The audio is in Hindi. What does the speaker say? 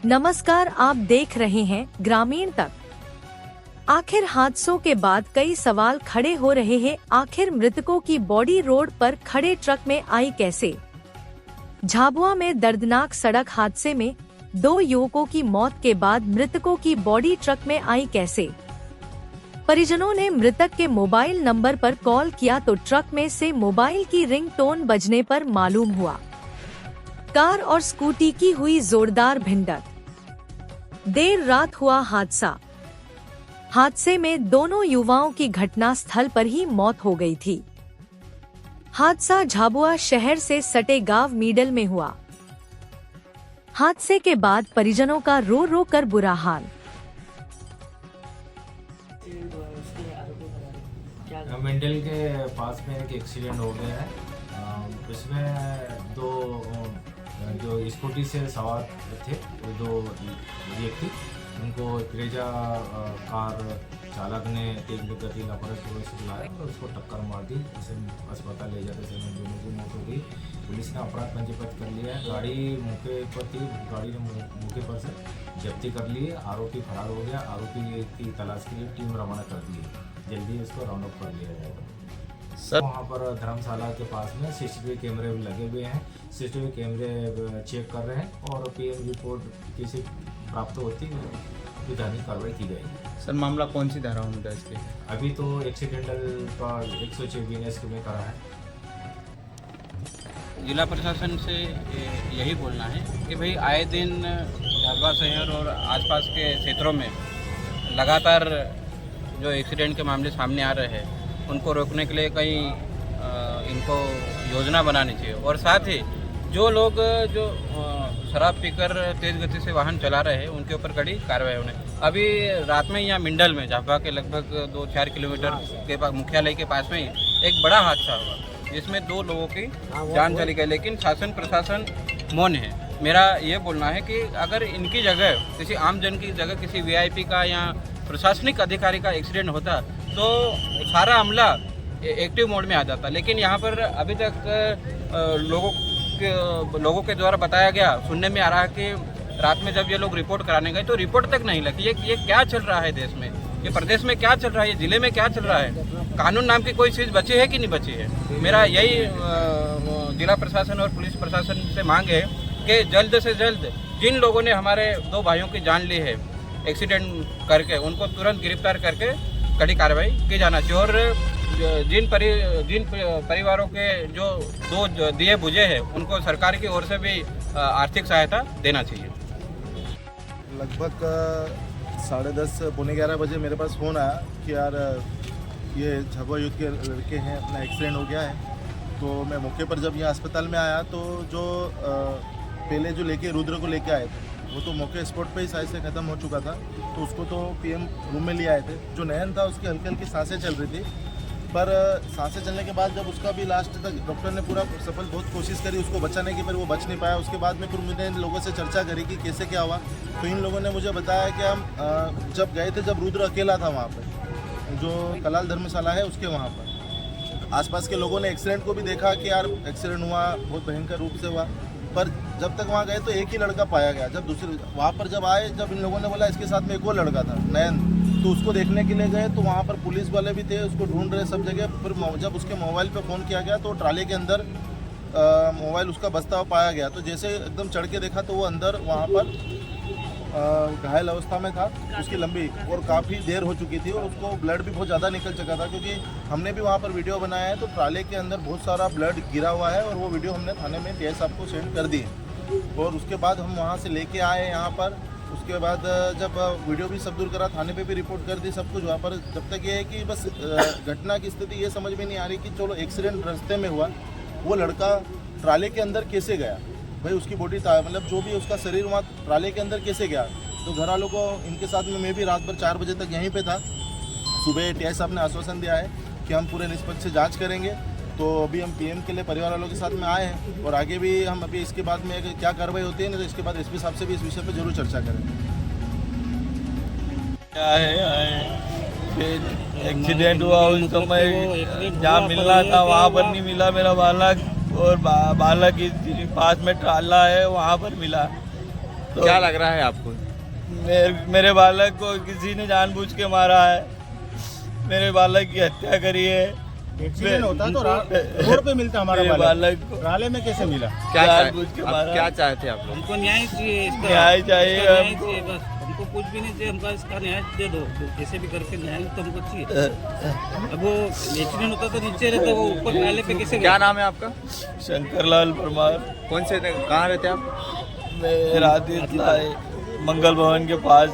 नमस्कार, आप देख रहे हैं ग्रामीण तक। आखिर हादसों के बाद कई सवाल खड़े हो रहे हैं। आखिर मृतकों की बॉडी रोड पर खड़े ट्रक में आई कैसे? झाबुआ में दर्दनाक सड़क हादसे में 2 युवकों की मौत के बाद मृतकों की बॉडी ट्रक में आई कैसे? परिजनों ने मृतक के मोबाइल नंबर पर कॉल किया तो ट्रक में से मोबाइल की रिंगटोन बजने पर मालूम हुआ कार और स्कूटी की हुई जोरदार भिड़ंत। देर रात हुआ हादसा। हादसे में दोनों युवाओं की घटना स्थल पर ही मौत हो गई थी। हादसा झाबुआ शहर से सटे गांव मीडल में हुआ। हादसे के बाद परिजनों का रो रो कर बुरा हाल। मेंडल के पास में एक एक्सीडेंट हो गया है। इसमें 2 जो स्कूटी से सवार थे वो 2 व्यक्ति, उनको ब्रेजा कार चालक ने तेज गति लापरवाही से चलाया और उसको टक्कर मार दी। इसे अस्पताल ले जाते समय दोनों की मौत हो गई। पुलिस ने अपराध पंजीबद्ध कर लिया है। गाड़ी मौके पर थी, गाड़ी ने मौके पर से जब्ती कर ली है। आरोपी फरार हो गया। आरोपी की तलाश के लिए टीम रवाना कर दी है। जल्दी इसको राउंड अप कर लिया जाएगा सर। वहाँ पर धर्मशाला के पास में सीसीटीवी कैमरे भी लगे हुए हैं। सीसीटीवी कैमरे चेक कर रहे हैं और पीएम रिपोर्ट किसी प्राप्त होती है विधानिक कार्रवाई की जाएगी। सर मामला कौन सी धाराओं में दर्ज किया? अभी तो एक्सीडेंटल का 106 बीएनएस में करा है। जिला प्रशासन से यही बोलना है कि भाई आए दिन झाबुआ शहर और आसपास के क्षेत्रों में लगातार जो एक्सीडेंट के मामले सामने आ रहे हैं उनको रोकने के लिए कई इनको योजना बनानी चाहिए और साथ ही जो लोग जो शराब पीकर तेज़ गति से वाहन चला रहे हैं उनके ऊपर कड़ी कार्रवाई होने। अभी रात में यहाँ मिंडल में झाबुआ के लगभग 2-4 किलोमीटर के पास मुख्यालय के पास में ही एक बड़ा हादसा हुआ जिसमें 2 लोगों की जान चली गई, लेकिन शासन प्रशासन मौन है। मेरा ये बोलना है कि अगर इनकी जगह किसी आम जन की जगह किसी वीआईपी का या प्रशासनिक अधिकारी का एक्सीडेंट होता तो सारा अमला एक्टिव मोड में आ जाता, लेकिन यहाँ पर अभी तक लोगों के द्वारा बताया गया, सुनने में आ रहा है कि रात में जब ये लोग रिपोर्ट कराने गए तो रिपोर्ट तक नहीं लगी। ये क्या चल रहा है देश में, ये प्रदेश में क्या चल रहा है, ये जिले में क्या चल रहा है? कानून नाम की कोई चीज़ बची है कि नहीं बची है? मेरा यही जिला प्रशासन और पुलिस प्रशासन से मांग है कि जल्द से जल्द जिन लोगों ने हमारे 2 भाइयों की जान ली है एक्सीडेंट करके, उनको तुरंत गिरफ्तार करके कड़ी कार्रवाई की जाना चाहिए और जिन परिवारों के जो 2 दिए बुझे हैं उनको सरकार की ओर से भी आर्थिक सहायता देना चाहिए। लगभग 10:30 पौने 11 बजे मेरे पास फ़ोन आया कि यार ये झाबुआ यूथ के लड़के हैं, अपना एक्सीडेंट हो गया है। तो मैं मौके पर जब यहाँ अस्पताल में आया तो जो पहले जो लेके रुद्र को लेके आए थे वो तो मौके स्पॉट पे ही शायद से ख़त्म हो चुका था, तो उसको तो पीएम रूम में ले आए थे। जो नयन था उसकी हल्की हल्की सांसें चल रही थी, पर सांसें चलने के बाद जब उसका भी लास्ट तक डॉक्टर ने पूरा बहुत कोशिश करी उसको बचाने की, पर वो बच नहीं पाया। उसके बाद में फिर मैंने इन लोगों से चर्चा करी कि कैसे क्या हुआ, तो इन लोगों ने मुझे बताया कि हम जब गए थे जब रुद्र अकेला था वहाँ पर, जो कलाल धर्मशाला है उसके वहाँ पर आसपास के लोगों ने एक्सीडेंट को भी देखा कि यार एक्सीडेंट हुआ, बहुत भयंकर रूप से हुआ, पर जब तक वहाँ गए तो एक ही लड़का पाया गया। जब दूसरे वहाँ पर जब आए, जब इन लोगों ने बोला इसके साथ में एक और लड़का था नयन, तो उसको देखने के लिए गए तो वहाँ पर पुलिस वाले भी थे, उसको ढूंढ रहे सब जगह। फिर जब उसके मोबाइल पे फ़ोन किया गया तो ट्राली के अंदर मोबाइल उसका बस्ता पाया गया। तो जैसे एकदम चढ़ के देखा तो वो अंदर वहाँ पर घायल अवस्था में था, उसकी लंबी और काफ़ी देर हो चुकी थी और उसको ब्लड भी बहुत ज़्यादा निकल चुका था, क्योंकि हमने भी वहाँ पर वीडियो बनाया है तो ट्राले के अंदर बहुत सारा ब्लड गिरा हुआ है और वो वीडियो हमने थाने में पीएस साहब को सेंड कर दी। और उसके बाद हम वहाँ से लेके आए यहाँ पर। उसके बाद जब वीडियो भी सब दूर करा, थाने पे भी रिपोर्ट कर दी, सब कुछ वहाँ पर। जब तक ये है कि बस घटना की स्थिति ये समझ में नहीं आ रही कि चलो एक्सीडेंट रास्ते में हुआ, वो लड़का ट्राले के अंदर कैसे गया, भाई उसकी बॉडी मतलब जो भी उसका शरीर वहाँ ट्राले के अंदर कैसे गया। तो घर वालों को इनके साथ में मैं भी रात भर 4 बजे तक यहीं पे था। सुबह टीआई साहब ने आश्वासन दिया है कि हम पूरे निष्पक्ष जांच करेंगे। तो अभी हम पीएम के लिए परिवार वालों के साथ में आए हैं और आगे भी हम अभी इसके बाद में क्या कार्रवाई होती है ना, तो इसके बाद एसपी साहब से भी इस विषय पर जरूर चर्चा करेंगे। क्या है एक्सीडेंट हुआ उनको मैं जहाँ मिलना था वहाँ पर नहीं मिला मेरा बालक, और बालक के पास में ट्राला है वहाँ पर मिला। तो क्या लग रहा है आपको? मेरे बालक को किसी ने जानबूझ के मारा है, मेरे बालक की हत्या करी है। एक्सीडेंट होता तो रोड पे मिलता हमारा मेरे बालक को नाले में कैसे मिला? जानबूझ के आप मारा। क्या चाहते हैं आप लोग? हमको न्याय चाहिए, इसका न्याय चाहिए इसका न्याय हमको। चाहिए बस, हमको कुछ भी नहीं चाहिए, हमको इसका न्याय दे दो, जैसे भी करके न्याय तो हमको चाहिए। अब वो एक्सीडेंट होता तो नीचे रहता, वो ऊपर नाले पे कैसे क्या नाम है आपका? शंकरलाल परमार। कौन से कहाँ रहते हैं आप? मैं रात मंगल भवन के पास